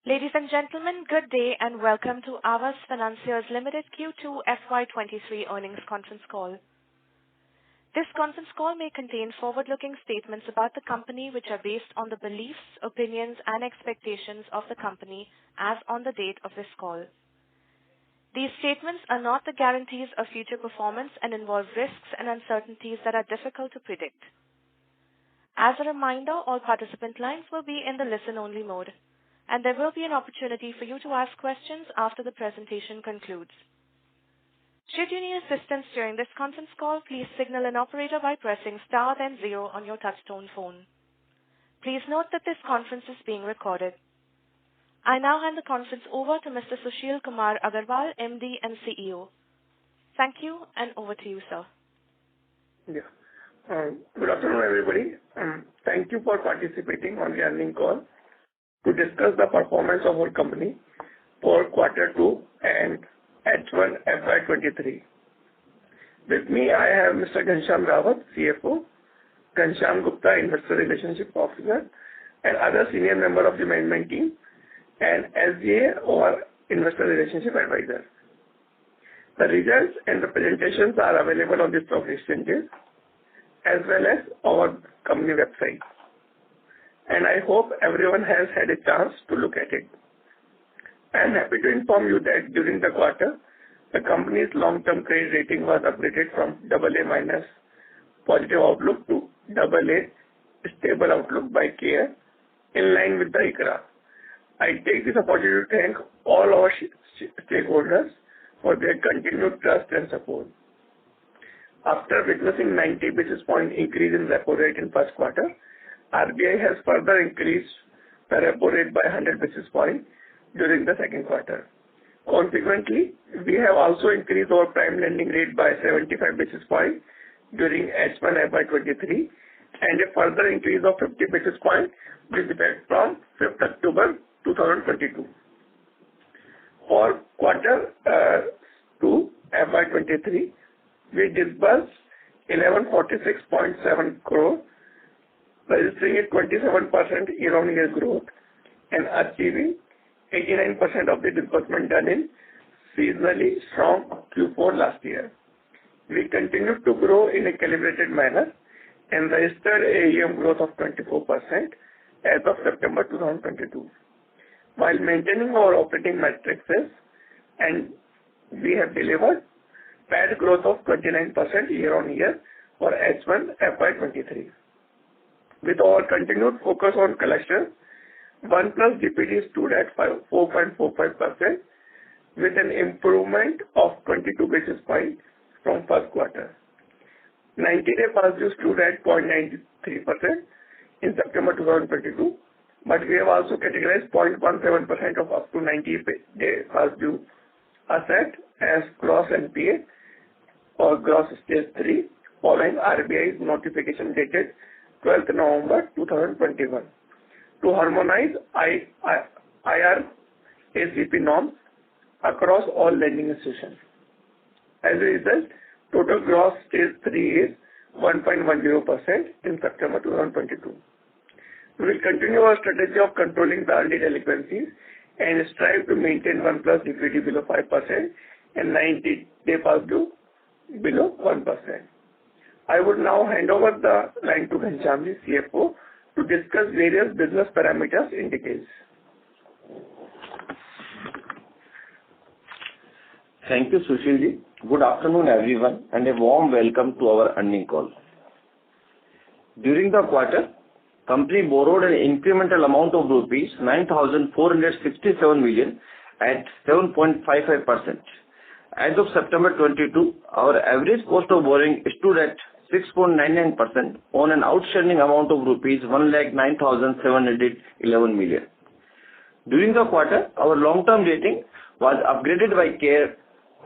Ladies and gentlemen, good day and welcome to Aavas Financiers Limited Q2 FY23 earnings conference call. This conference call may contain forward-looking statements about the company which are based on the beliefs, opinions and expectations of the company as on the date of this call. These statements are not the guarantees of future performance and involve risks and uncertainties that are difficult to predict. As a reminder, all participant lines will be in the listen-only mode, and there will be an opportunity for you to ask questions after the presentation concludes. Should you need assistance during this conference call, please signal an operator by pressing star then 0 on your touchtone phone. Please note that this conference is being recorded. I now hand the conference over to Mr. Sushil Kumar Agarwal, MD and CEO. Thank you, and over to you, sir. Good afternoon, everybody. Thank you for participating on the earnings call to discuss the performance of our company for Q2 and H1 FY23. With me, I have Mr. Ghanshyam Rawat, CFO, Ghanshyam Gupta, Investor Relationship Officer, and other senior member of the management team, and SGA or Investor Relationship Advisor. The results and the presentations are available on the stock exchanges as well as our company website, and I hope everyone has had a chance to look at it. I am happy to inform you that during the quarter, the company's long-term credit rating was upgraded from AA- positive outlook to AA stable outlook by CARE, in line with the ICRA. I take this opportunity to thank all our stakeholders for their continued trust and support. After witnessing 90 basis point increase in repo rate in first quarter, RBI has further increased the repo rate by 100 basis points during the second quarter. Consequently, we have also increased our prime lending rate by 75 basis points during H1 FY23 and a further increase of 50 basis points with effect from 5th October 2022. For quarter 2 FY23, we disbursed 1146.7 crore, registering a 27% year-on-year growth and achieving 89% of the disbursement done in seasonally strong Q4 last year. We continued to grow in a calibrated manner and registered AUM growth of 24% as of September 2022, while maintaining our operating metrics, and we have delivered PAT growth of 29% year-on-year for H1 FY23. With our continued focus on collection, 1+ DPD stood at 4.45% with an improvement of 22 basis points from first quarter. 90-day past due stood at 0.93% in September 2022, but we have also categorized 0.17% of up to 90-day past due asset as gross NPA or gross stage 3 following RBI's notification dated 12th November 2021 to harmonize IRACP norms across all lending institutions. As a result, total gross stage 3 is 1.10% in September 2022. We will continue our strategy of controlling the early delinquencies and strive to maintain 1+ DPD below 5% and 90-day past due below 1%. I would now hand over the line to Ghanshyam, CFO, to discuss various business parameters in details. Thank you, Sushil. Good afternoon, everyone, and a warm welcome to our earnings call. During the quarter, company borrowed an incremental amount of rupees 9,467 million at 7.55%. As of September 22, our average cost of borrowing stood at 6.99% on an outstanding amount of rupees 1,09,711 million. During the quarter, our long-term rating was upgraded by CARE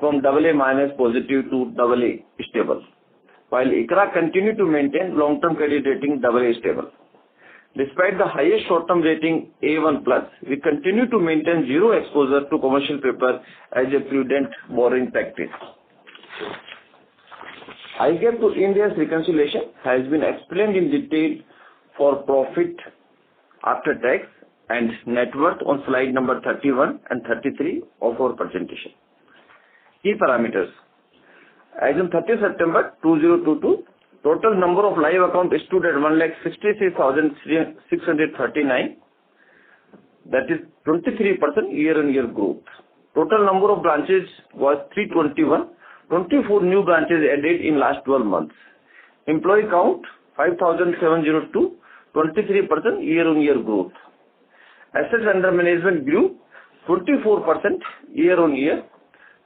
from AA- positive to AA stable, while ICRA continued to maintain long-term credit rating AA stable. Despite the highest short-term rating A1+, we continue to maintain zero exposure to commercial paper as a prudent borrowing practice. IGAAP to Ind AS reconciliation has been explained in detail for profit after tax and net worth on slide number 31 and 33 of our presentation. Key parameters. As on 30 September 2022, total number of live accounts stood at 1,63,639. That is 23% year-on-year growth. Total number of branches was 321. 24 new branches added in last 12 months. Employee count 5,702. 23% year-on-year growth. Assets under management grew 24% year-on-year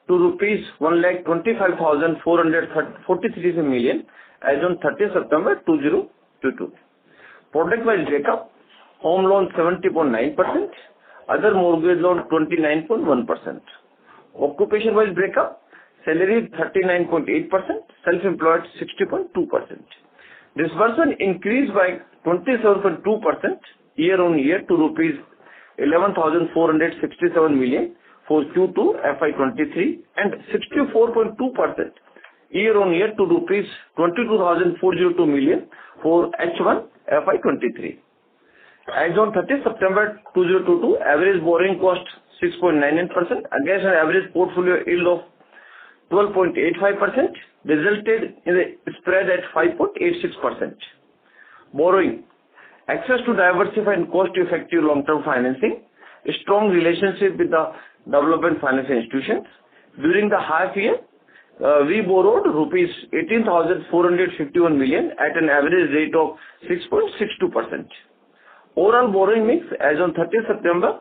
to rupees 1,25,443 million as on 30 September 2022. Product-wise breakup: home loan 70.9%, other mortgage loan 29.1%. Occupation-wise breakup: salary 39.8%, self-employed 60.2%. Disbursement increased by 27.2% year-on-year to rupees 11,467 million for Q2 FY23 and 64.2% year-on-year to rupees 22,402 million for H1 FY23. As on 30 September 2022, average borrowing cost 6.99% against an average portfolio yield of 12.85% resulted in a spread at 5.86%. Borrowing: access to diversified and cost-effective long-term financing, a strong relationship with the development financial institutions. During the half year, we borrowed rupees 18,451 million at an average rate of 6.62%. Overall borrowing mix as on 30 September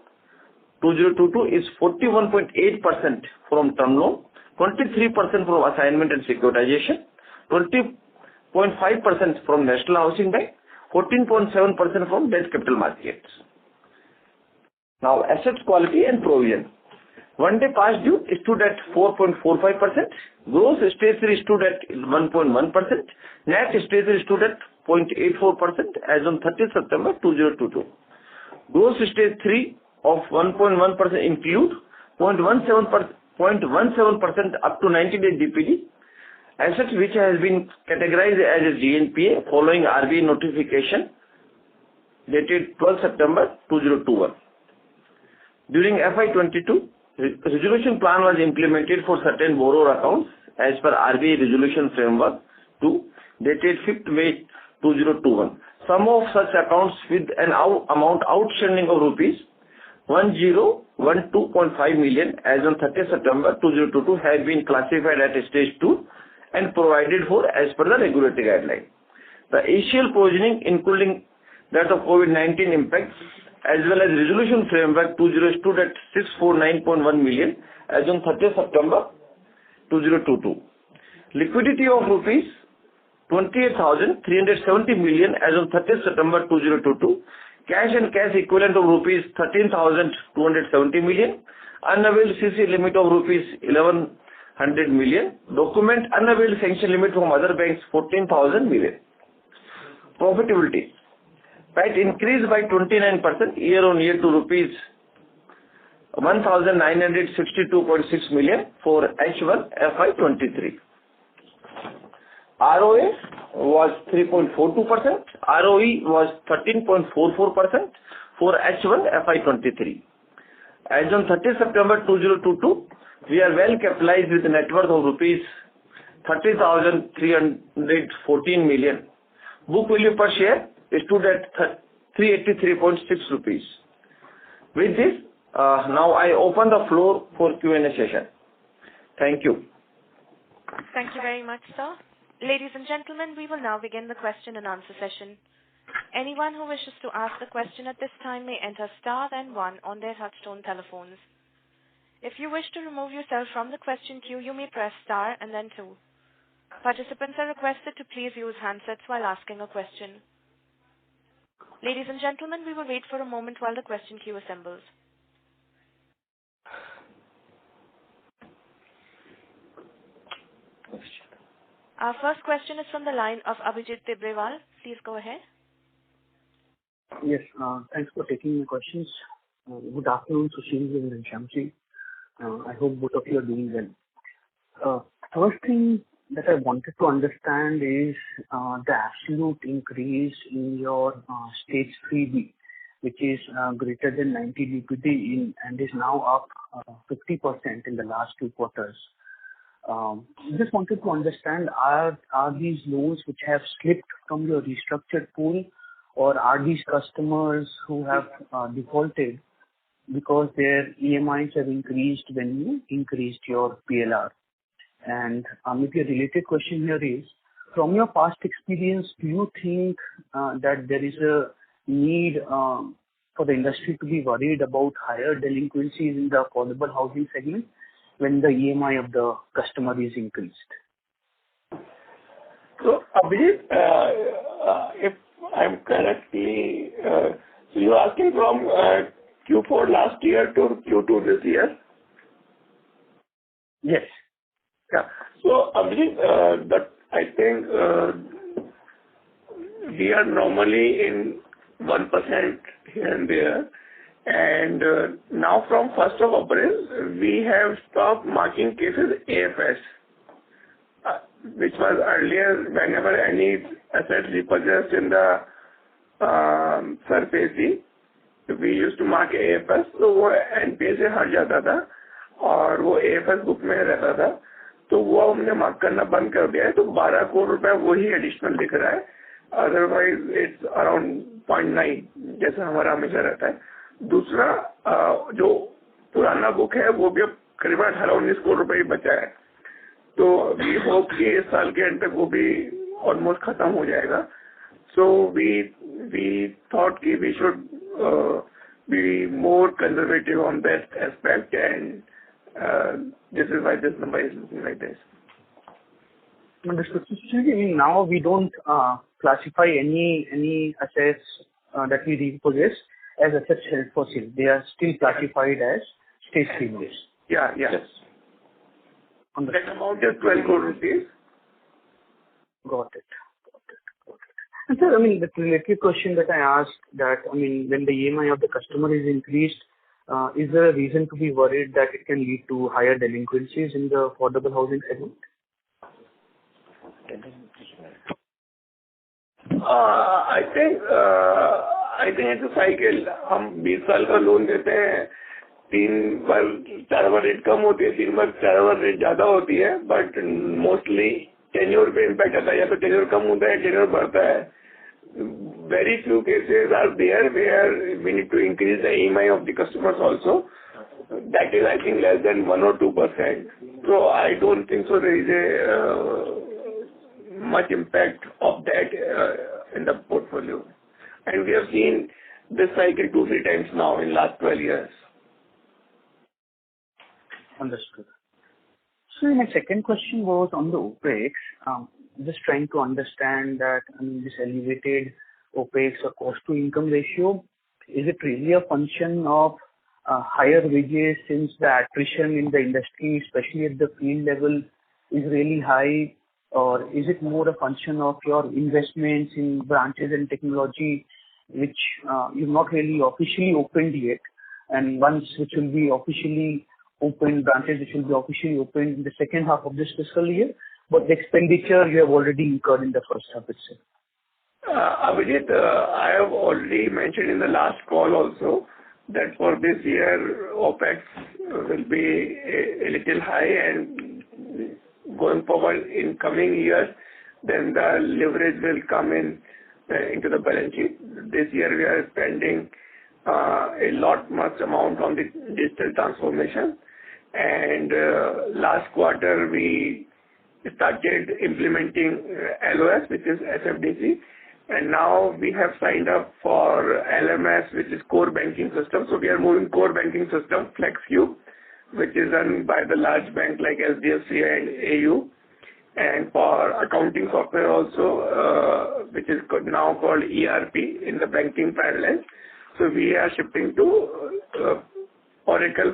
2022 is 41.8% from term loan, 23% from assignment and securitization, 20.5% from National Housing Bank, 14.7% from debt capital markets. Now, assets quality and provision. 1 day past due stood at 4.45%. Gross stage 3 stood at 1.1%. Net stage 3 stood at 0.84% as on 30 September 2022. Gross stage 3 of 1.1% include 0.17% up to 90-day DPD. Assets which has been categorized as a GNPA following RBI notification dated 12 September 2021. During FY22, resolution plan was implemented for certain borrower accounts as per RBI resolution framework 2 dated 5th May 2021. Some of such accounts with an amount outstanding of rupees 1012.5 million as on 30 September 2022 have been classified at stage 2 and provided for as per the regulatory guideline. The initial provisioning, including that of COVID-19 impacts as well as resolution framework 20 stood at 649.1 million as on 30 September 2022. Liquidity of rupees 28,370 million as on 30 September 2022. Cash and cash equivalent of rupees 13,270 million. Unavailed CC limit of rupees 1,100 million. Document unavailed sanction limit from other banks 14,000 million. Profitability. PAT increased by 29% year-on-year to rupees 1,962.6 million for H1 FY23. ROA was 3.42%. ROE was 13.44% for H1 FY23. As on 30 September 2022, we are well capitalized with a net worth of rupees 30,314 million. Book value per share stood at 383.6 rupees. With this, now I open the floor for Q&A session. Thank you. Thank you very much, sir. Ladies and gentlemen, we will now begin the question and answer session. Anyone who wishes to ask a question at this time may enter star then 1 on their touchtone telephones. If you wish to remove yourself from the question queue, you may press star and then 2. Participants are requested to please use handsets while asking a question. Ladies and gentlemen, we will wait for a moment while the question queue assembles. Our first question is from the line of Abhijit Tibrewal. Please go ahead. Yes, thanks for taking my questions. Good afternoon, Sushil and Shamsi. I hope both of you are doing well. First thing that I wanted to understand is the absolute increase in your stage 3B. which is greater than 90 DPD and is now up 50% in the last 2 quarters. Just wanted to understand, are these loans which have slipped from your restructured pool, or are these customers who have defaulted because their EMIs have increased when you increased your PLR? And maybe a related question here is, from your past experience, do you think that there is a need for the industry to be worried about higher delinquencies in the affordable housing segment when the EMI of the customer is increased? So, Abhijit, if I'm correctly, so you're asking from Q4 last year to Q2 this year? Yes. Yeah. So, Abhijit, I think we are normally in 1% here and there. And now from 1st of April, we have stopped marking cases AFS, which was earlier whenever any asset repossessed in the surface, we used to mark AFS, तो वो NPA से हट जाता था और वो AFS book में रहता था, तो वो हमने मार्क करना बंद कर दिया है, तो 12 करोड़ रुपए वही एडिशनल दिख रहा है, अदरवाइज इट्स अराउंड 0.9 जैसा हमारा हमेशा रहता है. दूसरा जो पुराना बुक है वो भी अब करीबन 18-19 करोड़ रुपए ही बचा है, तो वी होप कि इस साल के एंड तक वो भी ऑलमोस्ट खत्म हो जाएगा. सो वी थॉट कि we should be more conservative on that aspect, and this is why this number is looking like this. Understood. Now we don't classify any assets that we repossess as assets held for sale. They are still classified as stage 3 loans. Yeah. Yes. That amount is 12 crore rupees. Got it. And sir, the related question that I asked, that when the EMI of the customer is increased, is there a reason to be worried that it can lead to higher delinquencies in the affordable housing segment? I think it's a cycle. हम 20 साल का loan देते हैं, 4 बार rate कम होती है, 4 बार rate ज्यादा होती है, बट मोस्टली टेन्योर पे इम्पैक्ट आता है, या तो टेन्योर कम होता है, टेन्योर बढ़ता है. Very few cases are there where we need to increase the EMI of the customers also. That is, I think, less than 1 or 2%. So I don't think so there is a much impact of that in the portfolio. And we have seen this cycle 2-3 times now in last 12 years. Understood. So my second question was on the OPEX. Just trying to understand that this elevated OPEX or cost to income ratio, is it really a function of higher wages since the attrition in the industry, especially at the field level, is really high, or is it more a function of your investments in branches and technology, which you've not really officially opened yet, and once which will be officially opened, branches which will be officially opened in the second half of this fiscal year, but the expenditure you have already incurred in the first half itself? Abhijit, I have already mentioned in the last call also that for this year OPEX will be a little high, and going forward in coming years, then the leverage will come into the balance sheet. This year we are spending much amount on the digital transformation, and last quarter we started implementing LOS, which is SFDC, and now we have signed up for LMS, which is core banking system. So we are moving core banking system FlexCube, which is run by the large bank like SDFC and AU, and for accounting software also, which is now called ERP in the banking parallel. So we are shifting to Oracle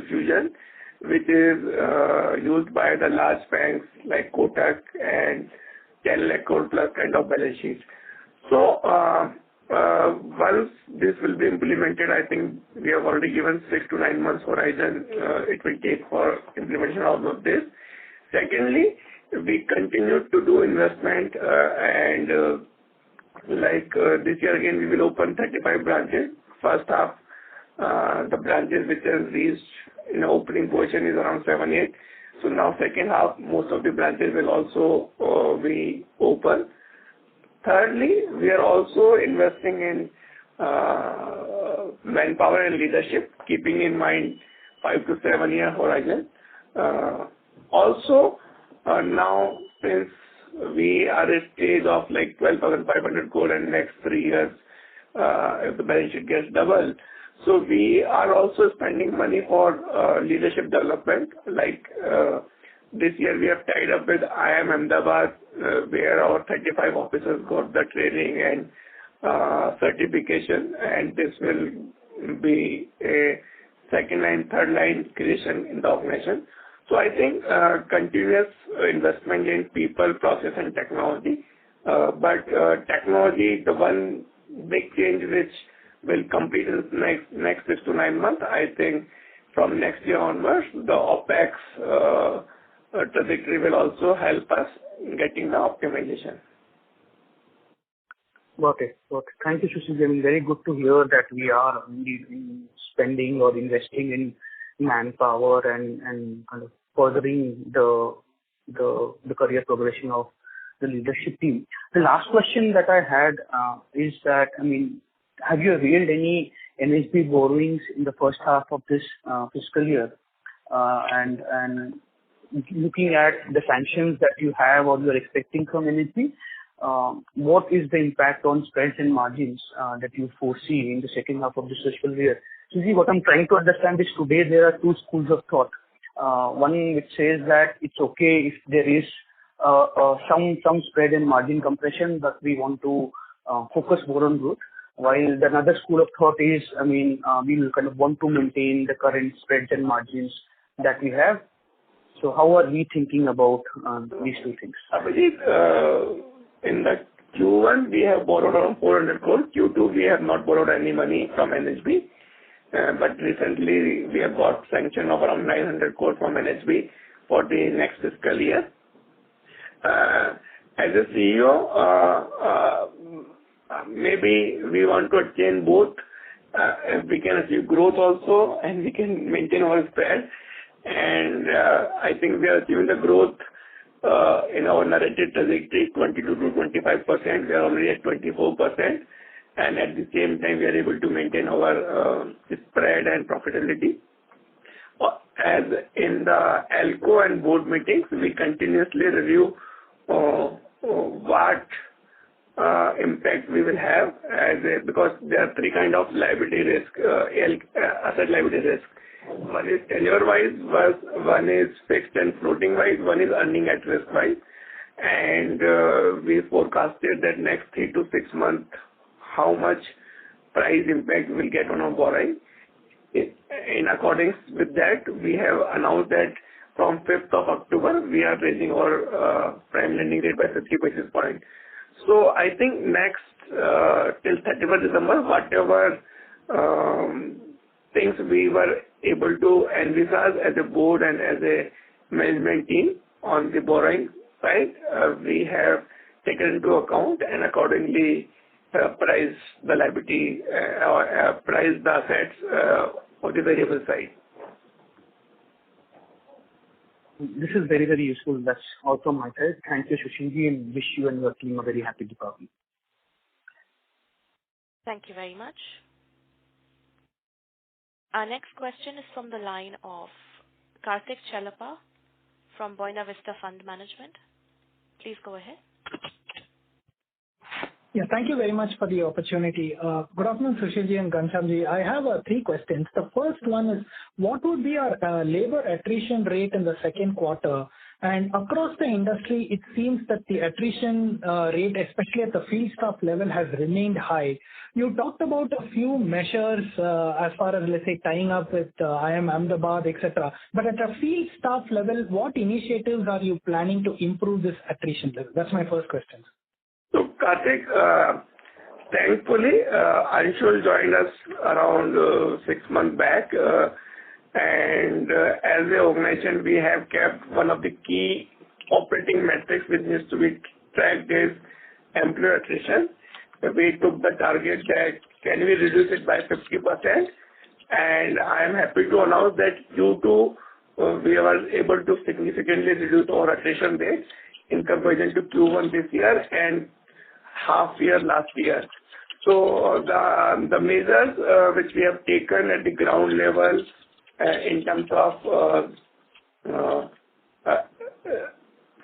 Fusion, which is used by the large banks like Kotak and 10 lakh crore plus kind of balance sheets. So once this will be implemented, I think we have already given 6 to 9 months horizon it will take for implementation of all of this. Secondly, we continue to do investment and This year again, we will open 35 branches. First half, the branches which has reached in opening position is around 7, 8. So now second half, most of the branches will also be open. Thirdly, we are also investing in manpower and leadership, keeping in mind 5 to 7 year horizon. Also, now since we are at a stage of like 12,500 crore and next 3 years, if the balance sheet gets double, so we are also spending money for leadership development. This year we have tied up with IIM Ahmedabad, where our 35 officers got the training and certification, and this will be a second line, third line creation in the organization. So I think continuous investment in people, process and technology. But technology, the one big change which will complete in next 6 to 9 months, I think from next year onwards, the OPEX trajectory will also help us in getting the optimization. Okay. Thank you, Sushil. I mean, very good to hear that we are spending or investing in manpower and kind of furthering the career progression of the leadership team. The last question that I had is that, I mean, have you availed any NHB borrowings in the first half of this fiscal year? And looking at the sanctions that you have or you are expecting from NHB, what is the impact on spreads and margins that you foresee in the second half of this fiscal year? So see, what I'm trying to understand is today there are two schools of thought. One which says that it's okay if there is some spread and margin compression, but we want to focus more on growth. While the another school of thought is, I mean, we will kind of want to maintain the current spreads and margins that we have. So how are we thinking about these two things? Abhijit, in the Q1 we have borrowed around 400 crore. Q2 we have not borrowed any money from NHB. But recently we have got sanction of around 900 crore from NHB for the next fiscal year. As a CEO, maybe we want to attain both. If we can achieve growth also and we can maintain our spread. And I think we are achieving the growth in our narrative trajectory 22 to 25%. We are already at 24%. And at the same time, we are able to maintain our spread and profitability. As in the ALCO and board meetings, we continuously review what impact we will have because there are three kind of liability risk, asset liability risk. One is tenure-wise, one is fixed and floating-wise, one is earning at risk-wise. And we forecasted that next 3 to 6 months, how much price impact we'll get on our borrowing. In accordance with that, we have announced that from 5th of October, we are raising our prime lending rate by 50 basis points. So I think next till 31st December, whatever things we were able to envisage as a board and as a management team on the borrowing side, we have taken into account and accordingly price the liability or price the assets of the variable side. This is very, very useful. That's all from my side. Thank you, Sushilji, and wish you and your team a very happy Deepavali. Thank you very much. Our next question is from the line of Karthik Chelappa from Buena Vista Fund Management. Please go ahead. Yeah, thank you very much for the opportunity. Good afternoon, Sushilji and Ghanshyamji. I have 3 questions. The first one is, what would be our labor attrition rate in the second quarter? And across the industry, it seems that the attrition rate, especially at the field staff level, has remained high. You talked about a few measures as far as, let's say, tying up with IIM Ahmedabad, etc. But at a field staff level, what initiatives are you planning to improve this attrition level? That's my first question. So, Karthik, thankfully, Anshul joined us around 6 months back. And as an organization, we have kept one of the key operating metrics which needs to be tracked is employee attrition. we took the target that can we reduce it by 50%, and I am happy to announce that Q2 we were able to significantly reduce our attrition rate in comparison to Q1 this year and half year last year. So the measures which we have taken at the ground level in terms of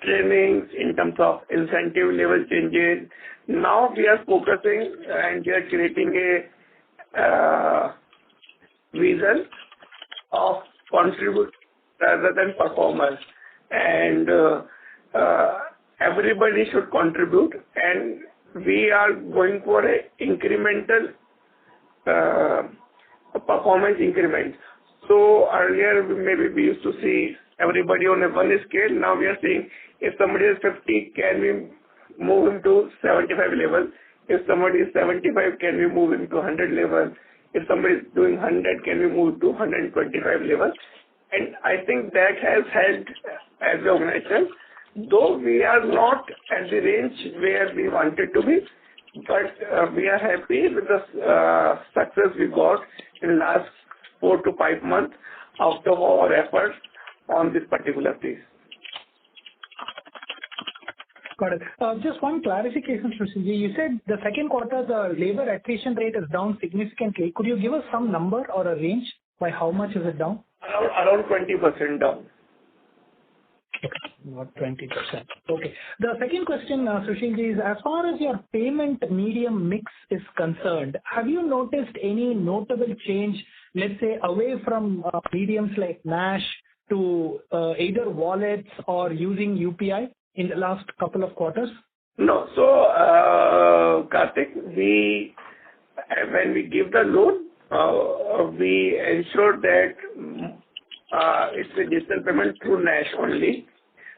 trainings, in terms of incentive level changes, now we are focusing and we are creating a vision of contribute rather than performance, and everybody should contribute, and we are going for a incremental performance increment. So earlier maybe we used to see everybody on a one scale. Now we are seeing if somebody is 50, can we move him to 75 level? If somebody is 75, can we move him to 100 level? If somebody is doing 100, can we move to 125 level? And I think that has helped as an organization, though we are not at the range where we wanted to be, but we are happy with the success we got in the last 4 to 5 months out of our efforts on this particular piece. Got it. Just one clarification, Sushilji. You said the second quarter, the labor attrition rate is down significantly. Could you give us some number or a range? By how much is it down? Around 20% down. Okay, not 20%. Okay. The second question, Sushilji, is as far as your payment medium mix is concerned, have you noticed any notable change, let's say, away from mediums like NASH to either wallets or using UPI in the last couple of quarters? No. So, Karthik, when we give the loan, we ensure that it's a digital payment through NASH only,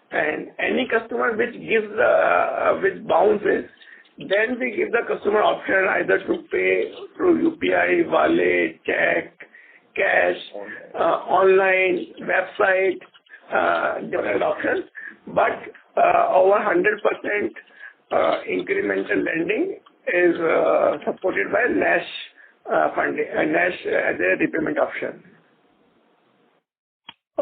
and any customer which which bounces, then we give the customer option either to pay through UPI, wallet, check, cash, online, website, different options. But over 100% incremental lending is supported by NASH funding, NASH as a repayment option.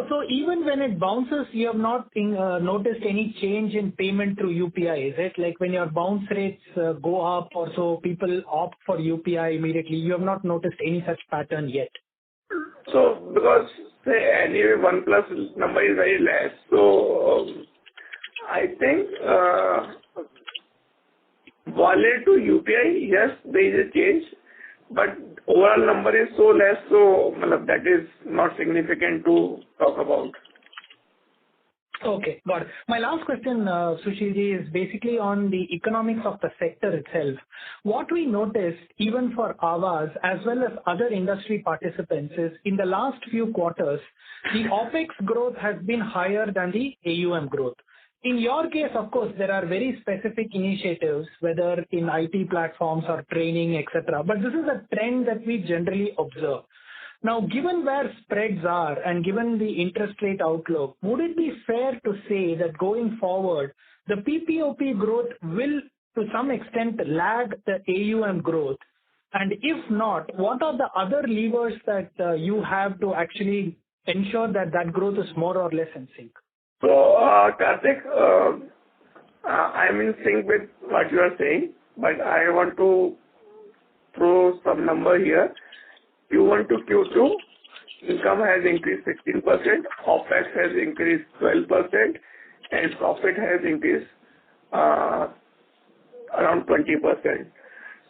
So even when it bounces, you have not noticed any change in payment through UPI, is it? Like when your bounce rates go up or so, people opt for UPI immediately. You have not noticed any such pattern yet. So because say anyway 1 plus number is very less, so I think wallet to UPI, yes, there is a change, but overall number is so less, so that is not significant to talk about. Okay, got it. My last question, Sushilji, is basically on the economics of the sector itself. What we noticed, even for Aavas as well as other industry participants, is in the last few quarters, the OPEX growth has been higher than the AUM growth. In your case, of course, there are very specific initiatives, whether in IT platforms or training, etc. But this is a trend that we generally observe. Now, given where spreads are and given the interest rate outlook, would it be fair to say that going forward, the PPOP growth will to some extent lag the AUM growth? And if not, what are the other levers that you have to actually ensure that that growth is more or less in sync? So, Karthik, I'm in sync with what you are saying, but I want to throw some number here. Q1 to Q2, income has increased 16%, OPEX has increased 12%, and profit has increased around 20%.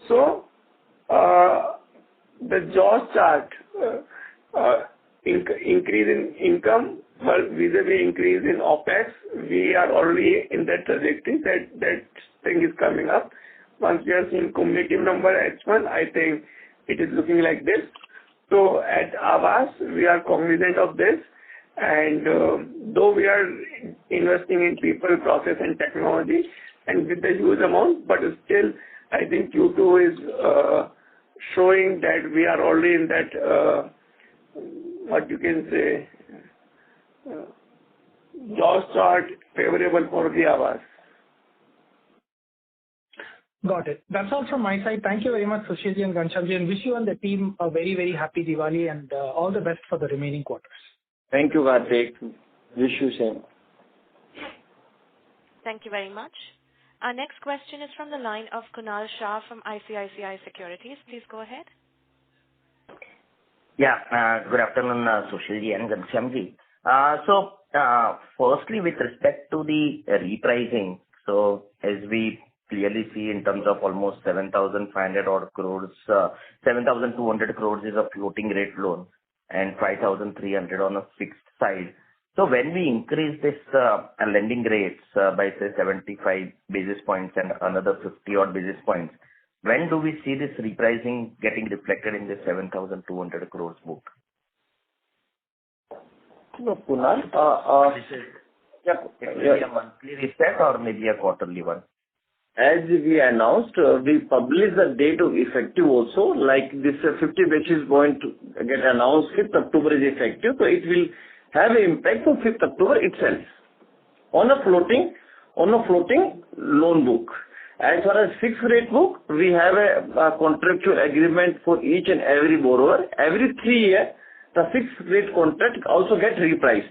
So, the jaws chart, increase in income vis-a-vis increase in OPEX, we are already in that trajectory. That thing is coming up. Once we are seeing cumulative number H1, I think it is looking like this. So at Aavas, we are cognizant of this, and though we are investing in people, process, and technology, and with the huge amount, but still, I think Q2 is showing that we are already in that what you can say jaws chart favorable for the Aavas. Got it. That's all from my side. Thank you very much, Sushilji and Ghanshyamji, and wish you and the team a very, very happy Diwali and all the best for the remaining quarters. Thank you, Karthik. Wish you same. Thank you very much. Our next question is from the line of Kunal Shah from ICICI Securities. Please go ahead. Yeah, good afternoon, Sushilji and Ghanshyamji. Firstly, with respect to the repricing, so as we clearly see in terms of almost 7,500 odd crores, 7,200 crores is a floating rate loan and 5,300 on a fixed side. So when we increase this lending rates by say 75 basis points and another 50 odd basis points, when do we see this repricing getting reflected in the 7,200 crores book? No, Kunal, Maybe a monthly reset or maybe a quarterly one? as we announced, we publish the date of effective also, like this 50 basis point get announced, 5th October is effective, so it will have an impact on 5th October itself on a floating loan book. As far as fixed rate book, we have a contractual agreement for each and every borrower. Every 3 years, the fixed rate contract also get repriced.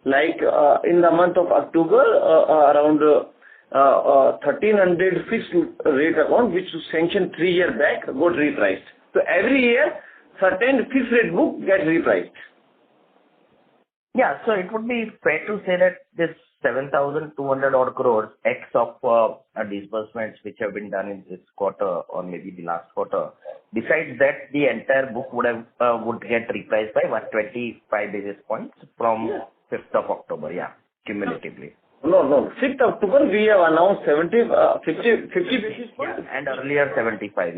Like in the month of October, around 1,300 fixed rate account which was sanctioned 3 years back got repriced. So every year, certain fixed rate book get repriced. Yeah, so it would be fair to say that this 7,200 odd crores X of disbursements which have been done in this quarter or maybe the last quarter. Besides that, the entire book would get repriced by 125 basis points from 5th of October, cumulatively. No. 5th October we have announced 50 basis points. Yeah, and earlier 75,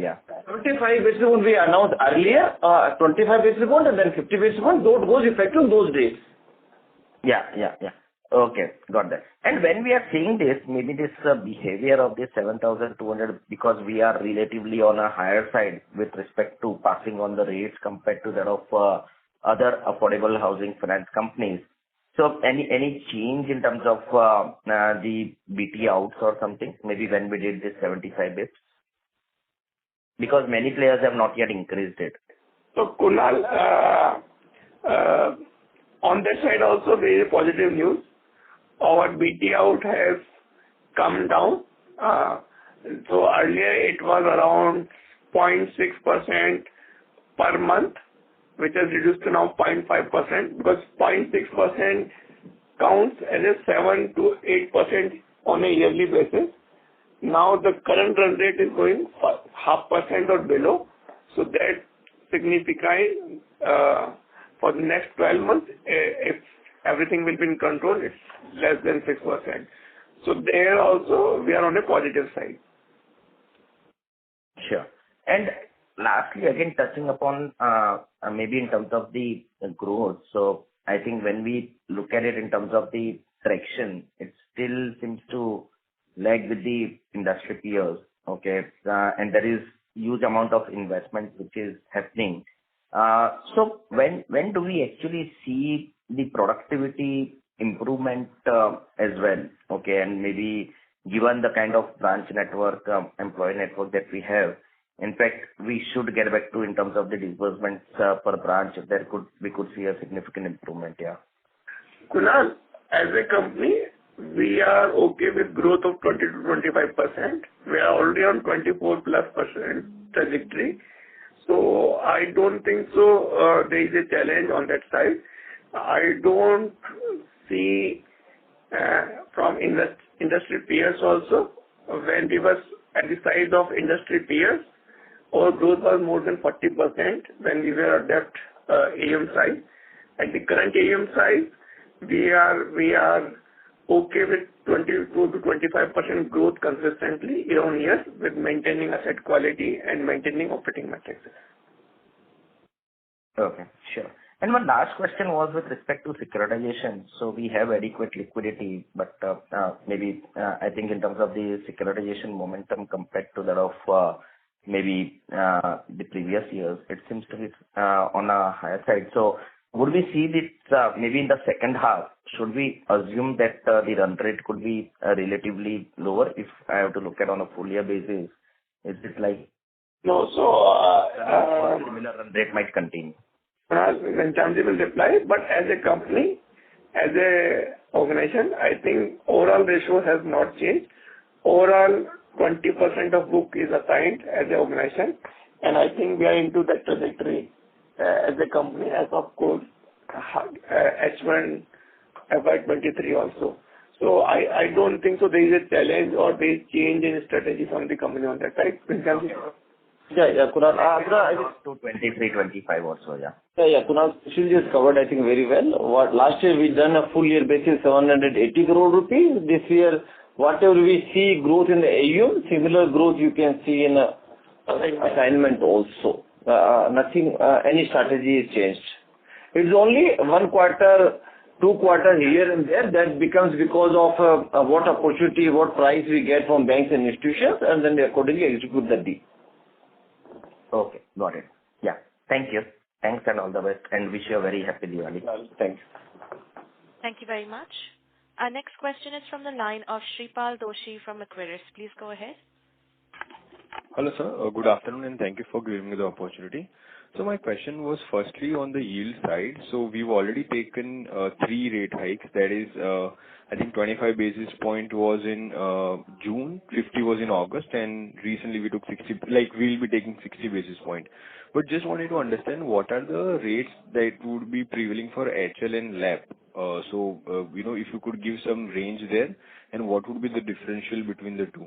75 basis points we announced earlier, 25 basis points and then 50 basis points. Those goes effective on those days. Yeah. Okay, got that. And when we are seeing this, maybe this behavior of this 7,200, because we are relatively on a higher side with respect to passing on the rates compared to that of other affordable housing finance companies. So any change in terms of the BT outs or something, maybe when we did this 75 bits? Because many players have not yet increased it. So Kunal, on that side also very positive news. Our BT out has come down. So earlier it was around 0.6% per month, which has reduced to now 0.5% because 0.6% counts as a 7 to 8% on a yearly basis. Now the current run rate is going 0.5% or below. So that signifies for the next 12 months, if everything will be in control, it's less than 6%. So there also we are on a positive side. Sure. And lastly, again touching upon maybe in terms of the growth. So I think when we look at it in terms of the traction, it still seems to lag with the industry peers. Okay, and there is huge amount of investment which is happening. So when do we actually see the productivity improvement as well? Okay, and maybe given the kind of branch network, employee network that we have, in fact, we should get back to in terms of the disbursements per branch. We could see a significant improvement. Yeah. Kunal, as a company, we are okay with growth of 20 to 25%. We are already on 24+% trajectory. So I don't think so there is a challenge on that side. I don't see from industry peers also, when we were at the size of industry peers, our growth was more than 40% when we were at that AUM size. At the current AUM size, we are okay with 22 to 25% growth consistently year on year with maintaining asset quality and maintaining operating metrics. Okay, sure. And one last question was with respect to securitization. So we have adequate liquidity, but maybe I think in terms of the securitization momentum compared to that of maybe the previous years, it seems to be on a higher side. So would we see this maybe in the second half? Should we assume that the run rate could be relatively lower if I have to look at on a full year basis? Is it like No. similar run rate might continue? Ghanshyamji will reply, but as a company, as a organization, I think overall ratio has not changed. Overall, 20% of book is assigned as an organization, and I think we are into that trajectory as a company as of course H1 FY23 also. So I don't think so there is a challenge or there is change in strategy from the company on that side. Ghanshyamji? Kunal. To 23, 25 or so, yeah. Kunal, Sushil just covered, I think, very well. Last year we done a full year basis 780 crore rupees. This year, whatever we see growth in the AUM, similar growth you can see in assignment also. Nothing, any strategy is changed. It's only 1 quarter, 2 quarters here and there that becomes because of what opportunity, what price we get from banks and institutions, and then we accordingly execute the deal. Okay, got it. Yeah. Thank you. Thanks and all the best, and wish you a very happy Diwali. Thanks. Thank you very much. Our next question is from the line of Shripal Doshi from Equirus. Please go ahead. Hello, sir. Good afternoon, and thank you for giving me the opportunity. So my question was firstly on the yield side. So we've already taken 3 rate hikes. That is, I think 25 basis point was in June, 50 was in August, and recently we took 60, like we'll be taking 60 basis point. But just wanted to understand what are the rates that would be prevailing for HL and LAP. If you could give some range there, and what would be the differential between the two?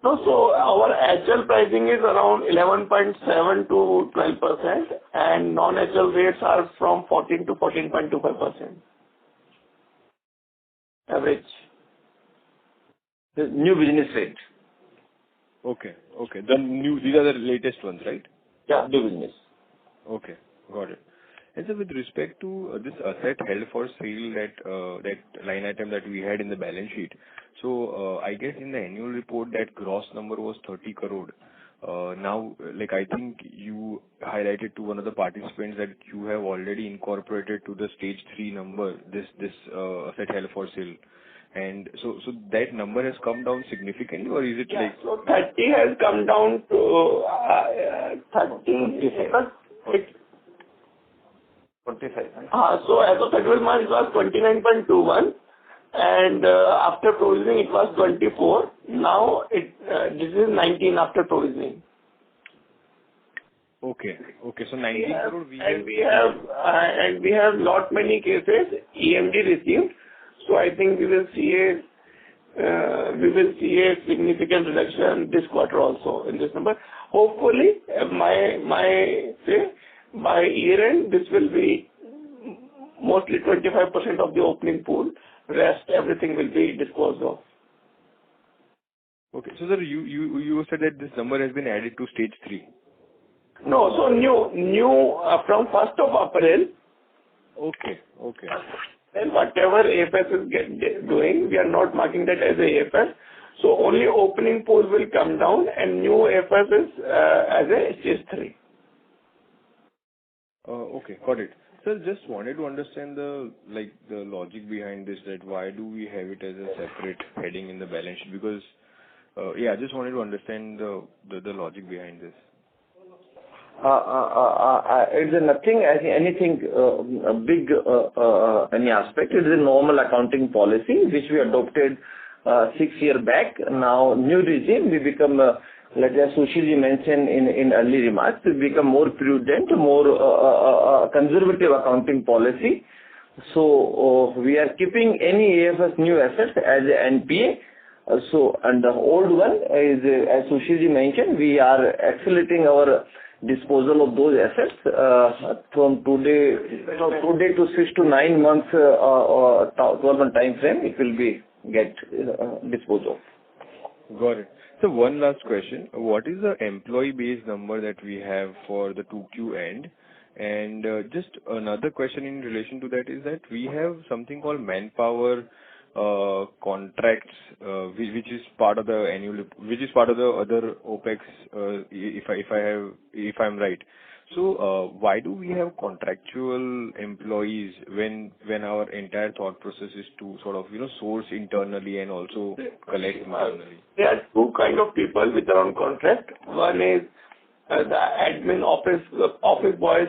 No, so our HL pricing is around 11.7 to 12%, and non-HL rates are from 14 to 14.25%. Average. The new business rate. Okay. These are the latest ones, right? Yeah, new business. Okay, got it. And so with respect to this asset held for sale, that line item that we had in the balance sheet, so I guess in the annual report that gross number was 30 crore. Now, like I think you highlighted to one of the participants that you have already incorporated to the stage 3 number this asset held for sale. And so that number has come down significantly, or is it like... So 30 has come down to 30. 25. So as of 31 March, it was 29.21, and after provisioning, it was 24. Now, this is 19 after provisioning. Okay. So 19 crore we have lot many cases EMD received. So I think we will see a significant reduction this quarter also in this number. Hopefully, my say by year end this will be mostly 25% of the opening pool. Rest everything will be disposed of. Okay. So sir, you said that this number has been added to stage 3. No, so new from 1st of April. Okay. Then whatever AFS is doing, we are not marking that as a AFS. So only opening pool will come down, and new AFS is as a stage 3. Okay, got it. Sir, just wanted to understand the logic behind this, that why do we have it as a separate heading in the balance sheet? Because, I just wanted to understand the logic behind this. It's nothing, anything big, any aspect. It is a normal accounting policy which we adopted 6 years back. Now, new regime, we become, like as Sushil mentioned in early remarks, we become more prudent, more conservative accounting policy. So, we are keeping any AFS new assets as an NPA. And the old one is, as Sushil mentioned, we are accelerating our disposal of those assets from today to 6 to 9 months, 12-month time frame, it will be get disposed of. Got it. So one last question. What is the employee base number that we have for the 2Q end? And just another question in relation to that is that we have something called manpower contracts, which is part of the annual, which is part of the other OPEX, if I'm right. So, why do we have contractual employees when our entire thought process is to sort of, source internally and also collect internally? There are two kind of people which are on contract. One is the admin office boys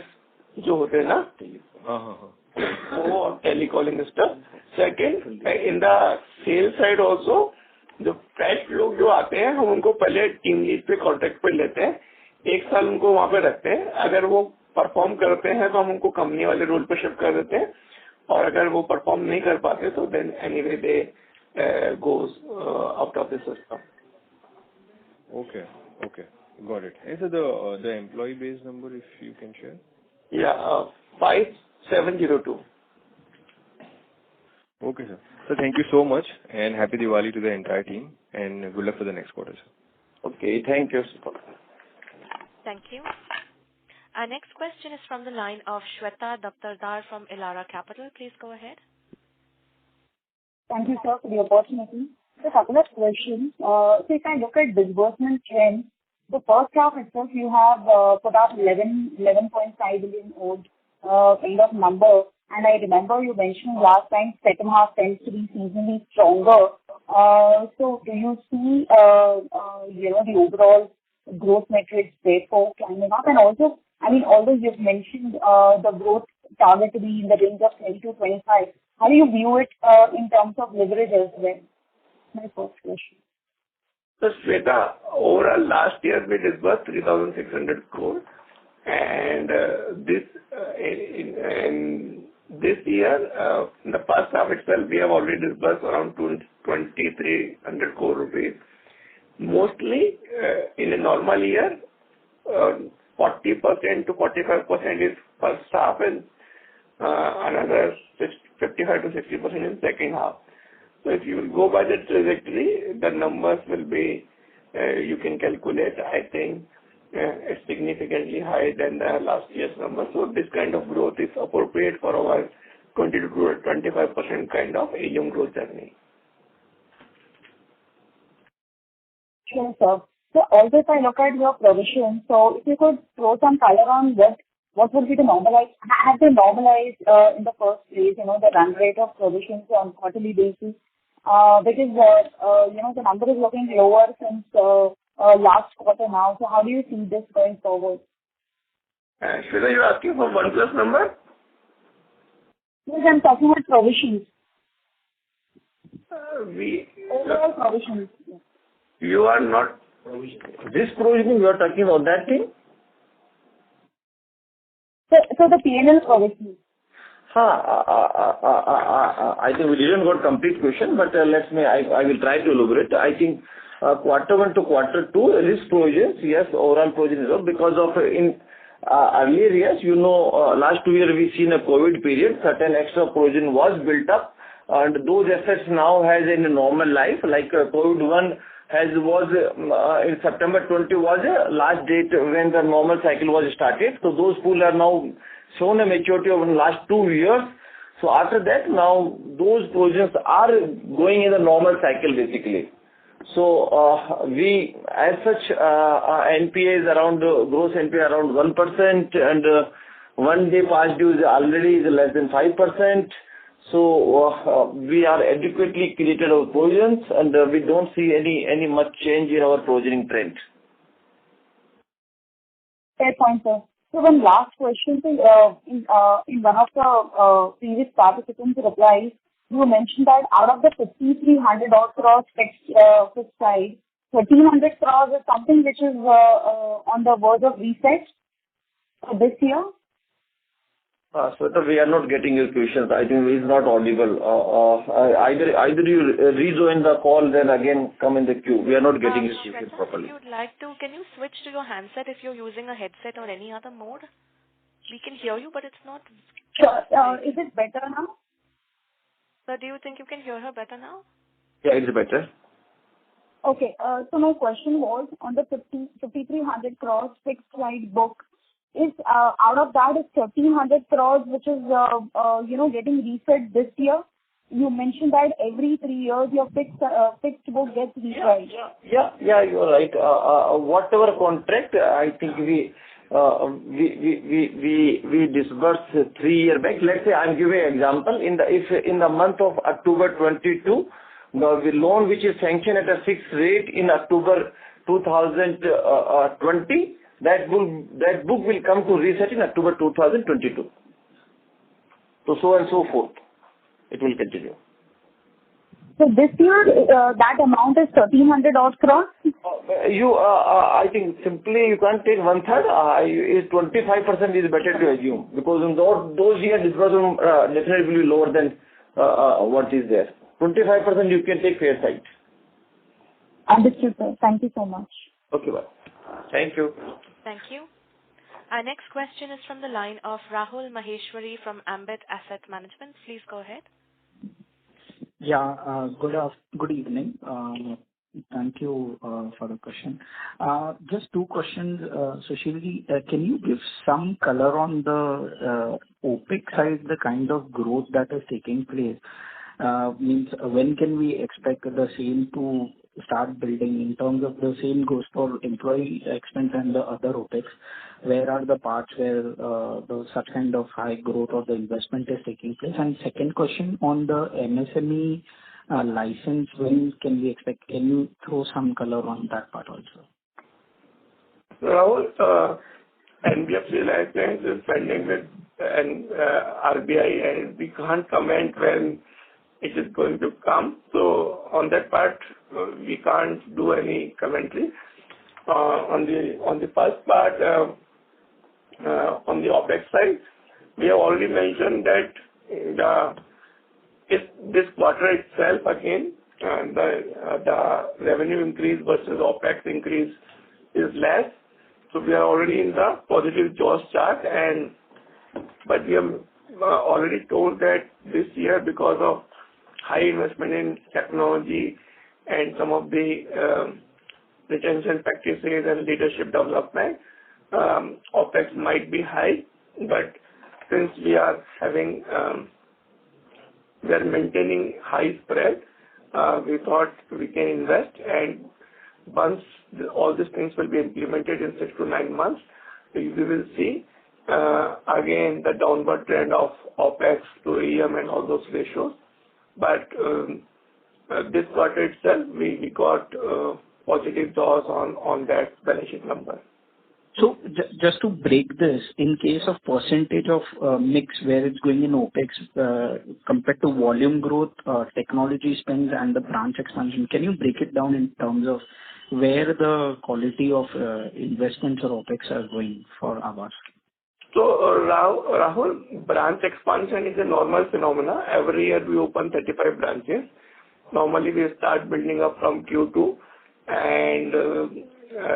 जो होते हैं ना, वो telecalling stuff. Second, in the sales side also, जो fresh लोग जो आते हैं, हम उनको पहले टीम लीड पे कॉन्ट्रैक्ट पे लेते हैं, एक साल उनको वहाँ पे रखते हैं. अगर वो परफॉर्म करते हैं तो हम उनको कंपनी वाले रोल पे शिफ्ट कर देते हैं, और अगर वो परफॉर्म नहीं कर पाते तो then anyway they goes out of the system. Okay. Got it. And so the employee base number, if you can share? Yeah, 5702. Okay, sir. So thank you so much, and happy Diwali to the entire team, and good luck for the next quarter, sir. Okay, thank you. Thank you. Our next question is from the line of Shweta Daptardar from Elara Capital. Please go ahead. Thank you, sir, for the opportunity. So, a couple of questions. So, if I look at disbursement trends, the first half itself, you have put up 11.5 billion odd kind of number. And I remember you mentioned last time second half tends to be seasonally stronger. So, do you see, the overall growth metrics therefore climbing up? And also, I mean, although you've mentioned the growth target to be in the range of 20 to 25, how do you view it in terms of leverage as well? My first question. So, Shweta, overall last year we disbursed 3,600 crore, and this year, in the first half itself, we have already disbursed around 2,300 crore rupees. Mostly, in a normal year, 40% to 45% is first half, and another 55 to 60% in second half. So if you will go by the trajectory, the numbers will be, you can calculate, I think, it's significantly higher than the last year's number. So this kind of growth is appropriate for our 20 to 25% kind of AUM growth journey. Sure, sir. So also if I look at your provision, so if you could throw some color on what would be the normalized, have they normalized in the first place, the run rate of provisions on quarterly basis? Because, the number is looking lower since last quarter now. So how do you see this going forward? Shweta, you're asking for OnePlus number? Yes, I'm talking about provisions. Overall provisions. You are not. This provisioning you are talking about, that thing? So the P&L provisions. I think we didn't got complete question, but I will try to elaborate. I think quarter one to quarter two, risk provisions, yes, overall provisions, because of in earlier years, last 2 years we've seen a COVID period, certain extra provision was built up, and those assets now has in a normal life, like COVID one was in September 20 was a last date when the normal cycle was started. So those pools are now shown a maturity over the last 2 years. So after that, now those provisions are going in the normal cycle basically. So we, as such, NPA is around, gross NPA around 1%, and 1 day past due is already less than 5%. So we are adequately created our provisions, and we don't see any much change in our provisioning trend. Fair point, sir. So one last question, in one of the previous participants' replies, you mentioned that out of the 5,300 odd crores fixed side, 1,300 crores is something which is on the verge of reset for this year. Sweta, we are not getting your questions. I think it is not audible. Either you rejoin the call, then again come in the queue. We are not getting your questions properly. If you'd like to, can you switch to your handset if you're using a headset or any other mode? We can hear you, but it's not. Sure. Is it better now? So do you think you can hear her better now? Yeah, it's better. Okay. So my question was on the 5,300 crores fixed side book. Is out of that is 1,300 crores, which is getting reset this year. You mentioned that every 3 years your fixed book gets reset. Yeah, you are right. Whatever contract, I think we we disbursed 3 years back. Let's say I'm giving an example. If in the month of October 22, the loan which is sanctioned at a fixed rate in October 2020, that book will come to reset in October 2022. So and so forth. It will continue. So this year, that amount is 1,300 odd crores? I think simply you can't take one third. 25% is better to assume, because in those years disbursement definitely will be lower than what is there. 25% you can take fair side. Understood, sir. Thank you so much. Okay, bye. Thank you. Thank you. Our next question is from the line of Rahul Maheshwari from Ambit Asset Management. Please go ahead. Yeah, good evening. Thank you for the question. Just two questions, Sushilji. Can you give some color on the OpEx side, the kind of growth that is taking place? Means when can we expect the same to start building in terms of the same goes for employee expense and the other OpEx? Where are the parts where such kind of high growth or the investment is taking place? And second question on the MSME license, when can we expect? Can you throw some color on that part also? Rahul, NBFC license is pending with RBI, and we can't comment when it is going to come. So on that part, we can't do any commentary. On the first part, on the OpEx side, we have already mentioned that this quarter itself again, the revenue increase versus OpEx increase is less. So we are already in the positive jaws chart, but we have already told that this year, because of high investment in technology and some of the retention practices and leadership development, OpEx might be high, but since we are maintaining high spread, we thought we can invest, and once all these things will be implemented in 6 to 9 months, we will see again the downward trend of OpEx to AUM and all those ratios. But this quarter itself, we got positive jaws on that balance sheet number. So just to break this, in case of percentage of mix where it's going in OpEx compared to volume growth, technology spends and the branch expansion, can you break it down in terms of where the quality of investments or OpEx are going for Aavas? So Rahul, branch expansion is a normal phenomena. Every year we open 35 branches. Normally we start building up from Q2, and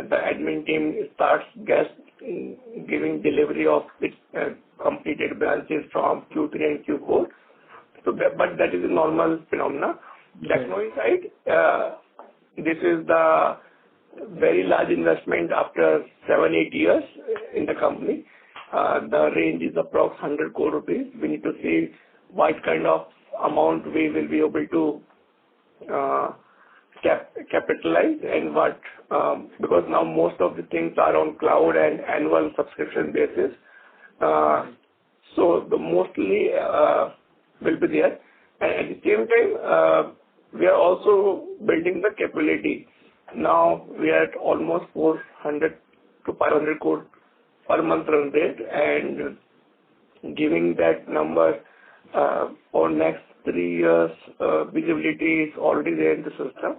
the admin team starts giving delivery of its completed branches from Q3 and Q4. So but that is a normal phenomena. Okay. Technology side, this is the very large investment after 7-8 years in the company. The range is approx 100 crore rupees. We need to see what kind of amount we will be able to capitalize and what, because now most of the things are on cloud and annual subscription basis. So the mostly will be there. And at the same time, we are also building the capability. Now we are at almost 400 to 500 crore per month run rate, and giving that number for next 3 years, visibility is already there in the system.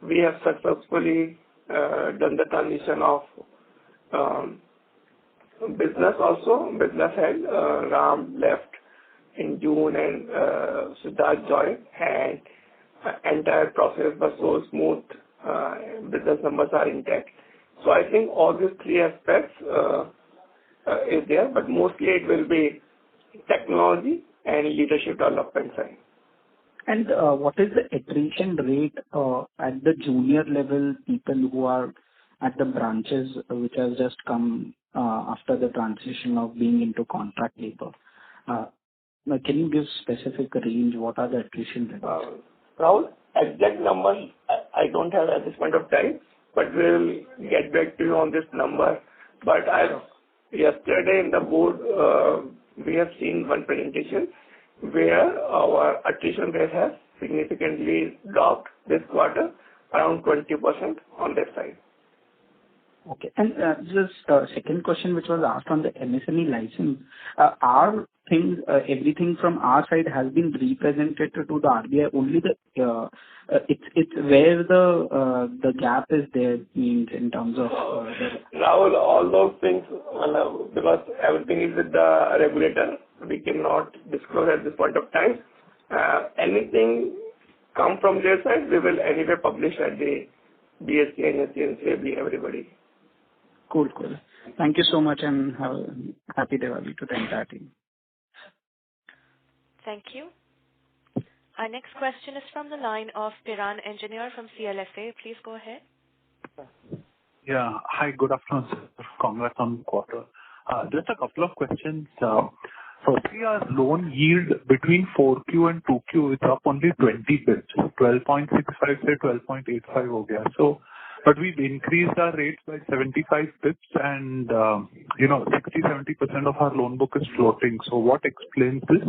We have successfully done the transition of business also. Business head Ram left in June, and Siddharth joined, and entire process was so smooth. Business numbers are intact. So I think all these 3 aspects is there, but mostly it will be technology and leadership development side. And what is the attrition rate at the junior level, people who are at the branches which has just come after the transition of being into contract labor? Can you give specific range? What are the attrition rates? Rahul, exact numbers I don't have at this point of time, but we'll get back to you on this number But as yesterday in the board, we have seen one presentation where our attrition rate has significantly dropped this quarter, around 20% on that side. Okay. And just second question, which was asked on the MSME license, everything from our side has been represented to the RBI. Only it's where the gap is there means in terms of Rahul, all those things, because everything is with the regulator, we cannot disclose at this point of time. Anything come from their side, we will anyway publish at the BSC, NSC, and SEBI, everybody. Cool. Thank you so much and have a happy Diwali to the entire team. Thank you. Our next question is from the line of Piran Engineer from CLSA. Please go ahead. Yeah. Hi, good afternoon, sir. Congrats on the quarter. Just a couple of questions. Firstly, our loan yield between 4Q and 2Q is up only 20 bits, 12.65 से 12.85 हो गया. So, but we've increased our rates by 75 bits and, 60-70% of our loan book is floating. So what explains this?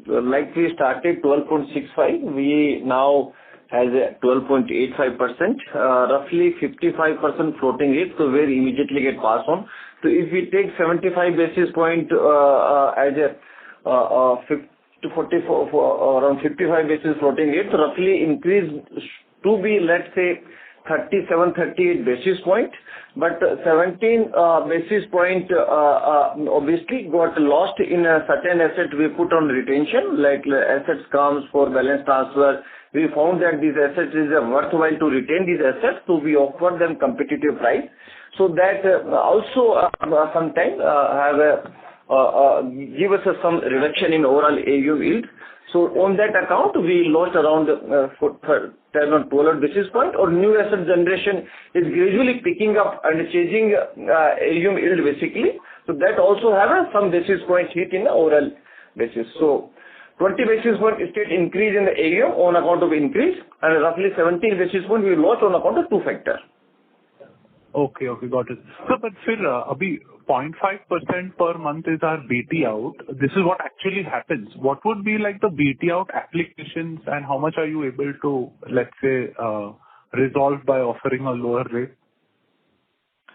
Like we started 12.65, we now has a 12.85%, roughly 55% floating rate, so where immediately get passed on. So if we take 75 basis point as a 44 for around 55 basis floating rate, so roughly increase to be, let's say, 38 basis point, but 17 basis point obviously got lost in a certain asset we put on retention, like assets comes for balance transfer. We found that these assets is worthwhile to retain these assets, so we offer them competitive price. So that also sometimes give us some reduction in overall AUM yield. So on that account, we lost around 12 basis point, or new asset generation is gradually picking up and changing AUM yield basically. So that also have some basis point hit in the overall basis. So 20 basis point state increase in the AUM on account of increase, and roughly 17 basis point we lost on account of two factors. Okay, got it. So, but फिर अभी 0.5% per month is our BT out. This is what actually happens. What would be like the BT out applications, and how much are you able to, let's say, resolve by offering a lower rate?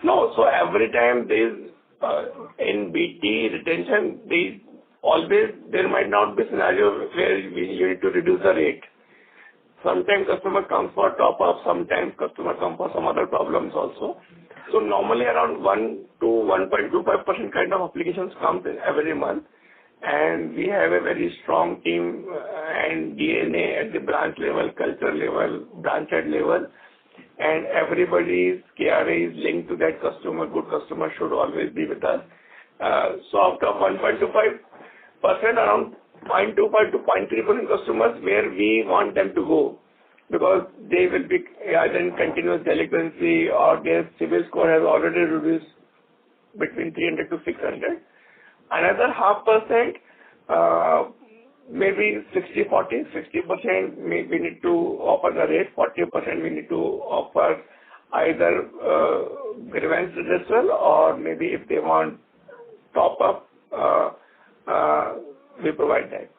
No, so every time in BT retention, there might not be scenario where you need to reduce the rate. Sometimes customer comes for top up, sometimes customer comes for some other problems also. So normally around 1 to 1.25% kind of applications comes in every month, and we have a very strong team and DNA at the branch level, culture level, branch head level, and everybody's KRA is linked to that customer. Good customer should always be with us. So out of 1.25%, around 0.25 to 0.3% customers where we want them to go, because they will be either in continuous delinquency or their CIBIL score has already reduced between 300 to 600. Another 0.5%, maybe 60-40, 60% we need to offer the rate, 40% we need to offer either grievance redressal, or maybe if they want top up, we provide that.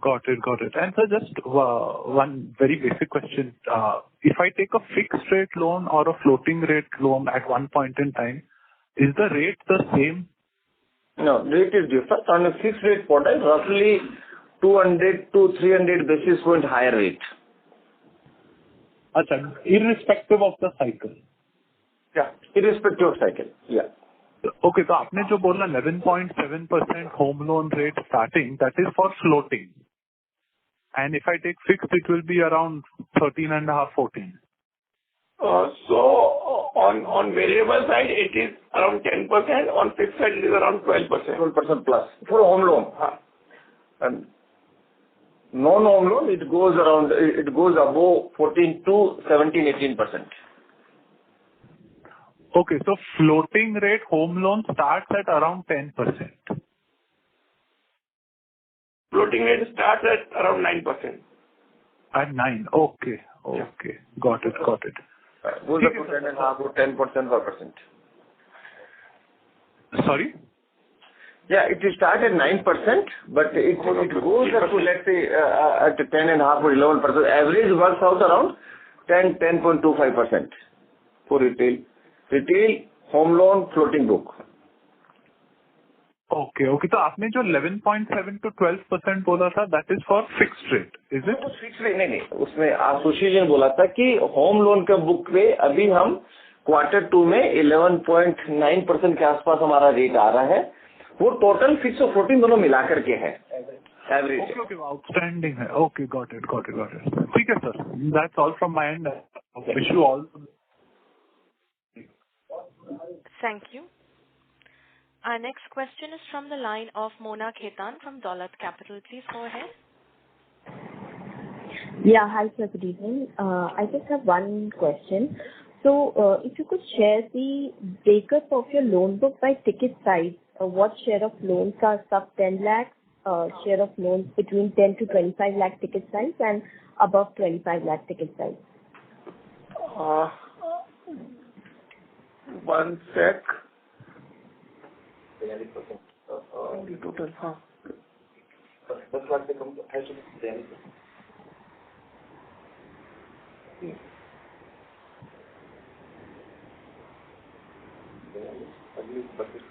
Got it. And so just one very basic question. If I take a fixed rate loan or a floating rate loan at one point in time, is the rate the same? No, rate is different. On a fixed rate product, roughly 200 to 300 basis point higher rate. Achha, irrespective of the cycle? Yeah, irrespective of cycle. Yeah. Okay, so आपने जो बोला 11.7% home loan rate starting, that is for floating. And if I take fixed, it will be around 13.5, 14. So on variable side, it is around 10%. On fixed side, it is around 12%. 12% plus for home loan. And non-home loan, it goes above 14 to 17, 18%. Okay, so floating rate home loan starts at around 10%. Floating rate starts at around 9%. At 9. Okay. Got it. Goes up to 10.5 or 10%. Sorry? Yeah, it will start at 9%, but it goes up to, let's say, at 10.5 or 11%. Average works out around 10.25% for retail. Retail, home loan, floating book. Okay. तो आपने जो 11.7 to 12% बोला था, that is for fixed rate, is it? Fix rate नहीं, उसमें सुशील जी ने बोला था कि होम लोन का बुक पे अभी हम Q2 में 11.9% के आसपास हमारा रेट आ रहा है. वो टोटल फिक्स और फ्लोटिंग दोनों मिला करके है एवरेज. ओके, आउटस्टैंडिंग है. Okay, got it. ठीक है sir, that's all from my and. Wish you all. Thank you. Our next question is from the line of Mona Khetan from Dolat Capital. Please go ahead. Yeah, hi sir, good evening. I just have one question. So, if you could share the breakup of your loan book by ticket size, what share of loans are sub 10 lakhs, share of loans between 10 to 25 lakh ticket size and above 25 lakh ticket size? One sec. Total, हाँ. 10 लाख से कम है तो 42. अगली 32-40%.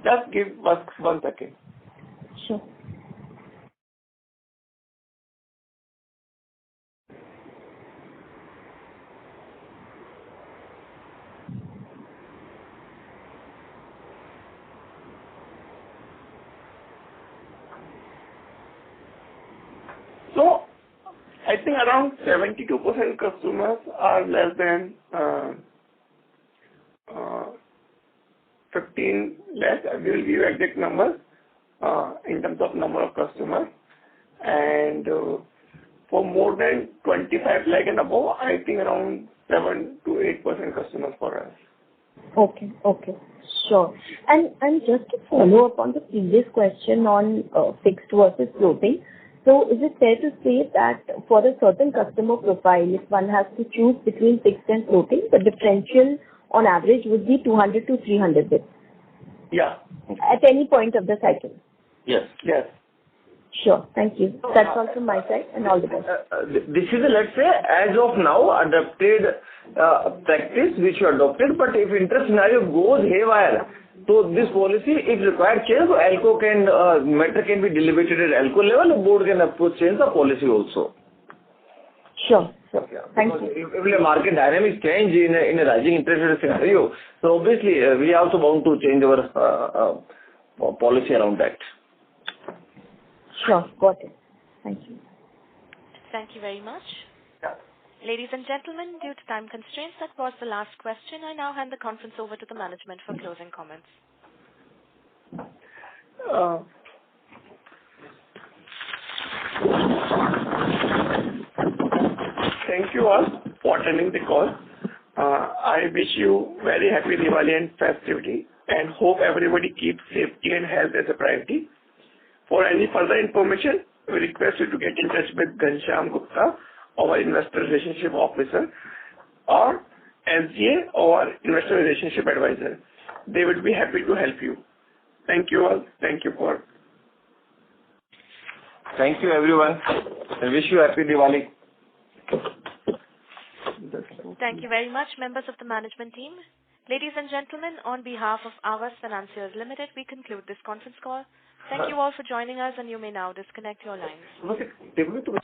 Just give us 1 second. Sure. So, I think around 72% customers are less than 15 lakhs. I will give you exact numbers in terms of number of customers. And for more than 25 lakh and above, I think around 7 to 8% customers for us. Okay, sure. And just to follow up on the previous question on fixed versus floating, so is it fair to say that for a certain customer profile, if one has to choose between fixed and floating, the differential on average would be 200 to 300 bits? Yeah. At any point of the cycle? Yes. Sure, thank you. That's all from my side, and all the best. This is, let's say, as of now, adopted practice which you adopted, but if interest scenario goes haywire, so this policy, if required change, so ALCO matter can be deliberated at ALCO level, the board can approach change the policy also. Sure. Thank you. If the market dynamics change in a rising interest rate scenario, so obviously we are also bound to change our policy around that. Sure, got it. Thank you. Thank you very much. Yeah. Ladies and gentlemen, due to time constraints, that was the last question. I now hand the conference over to the management for closing comments. Thank you all for attending the call. I wish you very happy Diwali and festivity, and hope everybody keeps safety and health as a priority. For any further information, we request you to get in touch with Ghanshyam Gupta, our Investor Relationship Officer, or SGA, our Investor Relationship Advisor. They would be happy to help you. Thank you all. Thank you everyone. I wish you happy Diwali. Thank you very much, members of the management team. Ladies and gentlemen, on behalf of Aavas Financiers Limited, we conclude this conference call. Thank you all for joining us, and you may now disconnect your lines.